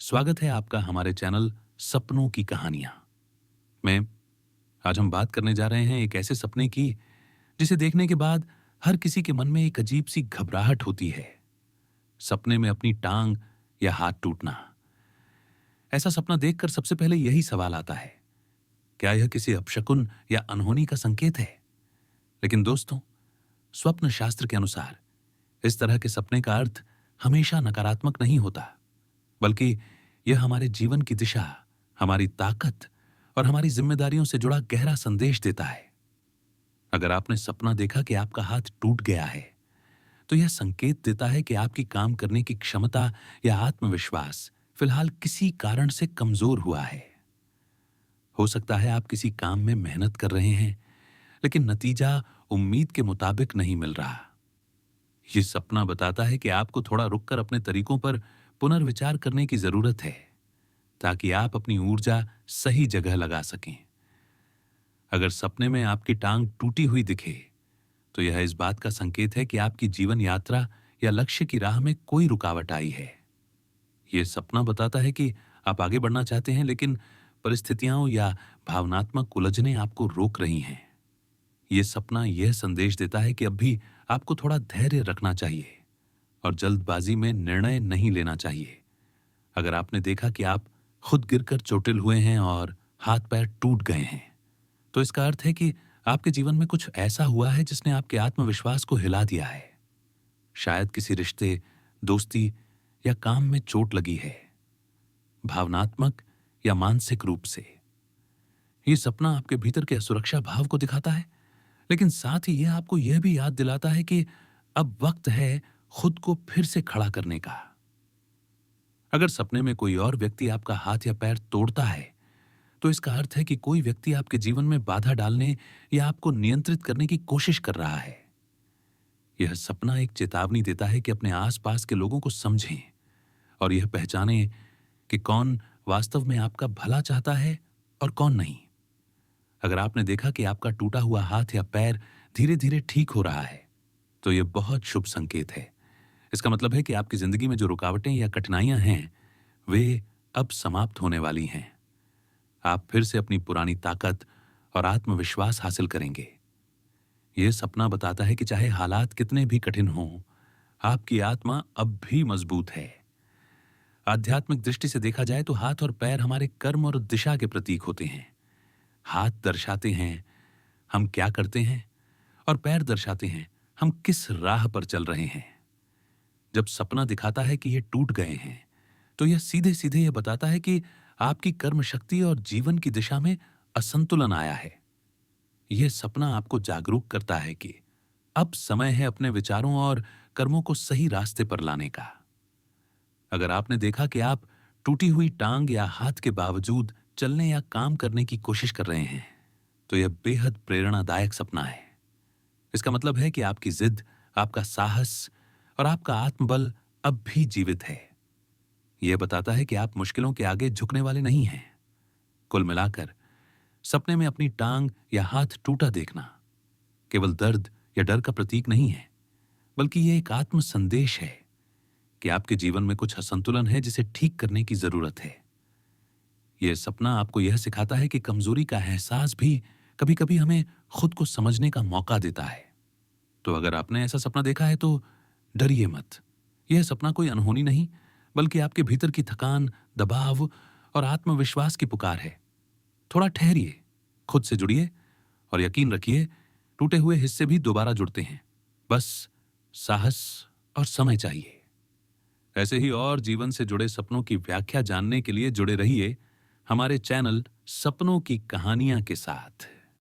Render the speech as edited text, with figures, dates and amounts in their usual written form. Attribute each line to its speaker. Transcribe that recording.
Speaker 1: स्वागत है आपका हमारे चैनल सपनों की कहानियां में। आज हम बात करने जा रहे हैं एक ऐसे सपने की जिसे देखने के बाद हर किसी के मन में एक अजीब सी घबराहट होती है। सपने में अपनी टांग या हाथ टूटना। ऐसा सपना देखकर सबसे पहले यही सवाल आता है, क्या यह किसी अपशकुन या अनहोनी का संकेत है? लेकिन दोस्तों, स्वप्न शास्त्र के अनुसार इस तरह के सपने का अर्थ हमेशा नकारात्मक नहीं होता, बल्कि यह हमारे जीवन की दिशा, हमारी ताकत और हमारी जिम्मेदारियों से जुड़ा गहरा संदेश देता है। अगर आपने सपना देखा कि आपका हाथ टूट गया है, तो यह संकेत देता है कि आपकी काम करने की क्षमता या आत्मविश्वास फिलहाल किसी कारण से कमजोर हुआ है। हो सकता है आप किसी काम में मेहनत कर रहे हैं, लेकिन नतीजा उम्मीद के मुताबिक नहीं मिल रहा। यह सपना बताता है कि आपको थोड़ा रुककर अपने तरीकों पर पुनर्विचार करने की जरूरत है, ताकि आप अपनी ऊर्जा सही जगह लगा सकें। अगर सपने में आपकी टांग टूटी हुई दिखे, तो यह इस बात का संकेत है कि आपकी जीवन यात्रा या लक्ष्य की राह में कोई रुकावट आई है। यह सपना बताता है कि आप आगे बढ़ना चाहते हैं, लेकिन परिस्थितियां या भावनात्मक उलझनें आपको रोक रही हैं। यह सपना यह संदेश देता है कि अब भी आपको थोड़ा धैर्य रखना चाहिए और जल्दबाजी में निर्णय नहीं लेना चाहिए। अगर आपने देखा कि आप खुद गिरकर चोटिल हुए हैं और हाथ पैर टूट गए हैं, तो इसका अर्थ है कि आपके जीवन में कुछ ऐसा हुआ है जिसने आपके आत्मविश्वास को हिला दिया है। शायद किसी रिश्ते, दोस्ती या काम में चोट लगी है, भावनात्मक या मानसिक रूप से। यह सपना आपके भीतर के असुरक्षा भाव को दिखाता है, लेकिन साथ ही यह आपको यह भी याद दिलाता है कि अब वक्त है खुद को फिर से खड़ा करने का। अगर सपने में कोई और व्यक्ति आपका हाथ या पैर तोड़ता है, तो इसका अर्थ है कि कोई व्यक्ति आपके जीवन में बाधा डालने या आपको नियंत्रित करने की कोशिश कर रहा है। यह सपना एक चेतावनी देता है कि अपने आसपास के लोगों को समझें और यह पहचानें कि कौन वास्तव में आपका भला चाहता है और कौन नहीं। अगर आपने देखा कि आपका टूटा हुआ हाथ या पैर धीरे धीरे ठीक हो रहा है, तो यह बहुत शुभ संकेत है। इसका मतलब है कि आपकी जिंदगी में जो रुकावटें या कठिनाइयां हैं, वे अब समाप्त होने वाली हैं। आप फिर से अपनी पुरानी ताकत और आत्मविश्वास हासिल करेंगे। यह सपना बताता है कि चाहे हालात कितने भी कठिन हों, आपकी आत्मा अब भी मजबूत है। आध्यात्मिक दृष्टि से देखा जाए तो हाथ और पैर हमारे कर्म और दिशा के प्रतीक होते हैं। हाथ दर्शाते हैं हम क्या करते हैं, और पैर दर्शाते हैं हम किस राह पर चल रहे हैं। जब सपना दिखाता है कि ये टूट गए हैं, तो यह सीधे सीधे यह बताता है कि आपकी कर्म शक्ति और जीवन की दिशा में असंतुलन आया है। यह सपना आपको जागरूक करता है कि अब समय है अपने विचारों और कर्मों को सही रास्ते पर लाने का। अगर आपने देखा कि आप टूटी हुई टांग या हाथ के बावजूद चलने या काम करने की कोशिश कर रहे हैं, तो यह बेहद प्रेरणादायक सपना है। इसका मतलब है कि आपकी जिद, आपका साहस और आपका आत्मबल अब भी जीवित है। यह बताता है कि आप मुश्किलों के आगे झुकने वाले नहीं हैं। कुल मिलाकर, सपने में अपनी टांग या हाथ टूटा देखना केवल दर्द या डर का प्रतीक नहीं है, बल्कि यह एक आत्म संदेश है कि आपके जीवन में कुछ असंतुलन है जिसे ठीक करने की जरूरत है। यह सपना आपको यह सिखाता है कि कमजोरी का एहसास भी कभी कभी हमें खुद को समझने का मौका देता है। तो अगर आपने ऐसा सपना देखा है, तो डरिए मत। यह सपना कोई अनहोनी नहीं, बल्कि आपके भीतर की थकान, दबाव और आत्मविश्वास की पुकार है। थोड़ा ठहरिए, खुद से जुड़िए और यकीन रखिए, टूटे हुए हिस्से भी दोबारा जुड़ते हैं। बस साहस और समय चाहिए। ऐसे ही और जीवन से जुड़े सपनों की व्याख्या जानने के लिए जुड़े रहिए हमारे चैनल सपनों की कहानियां के साथ।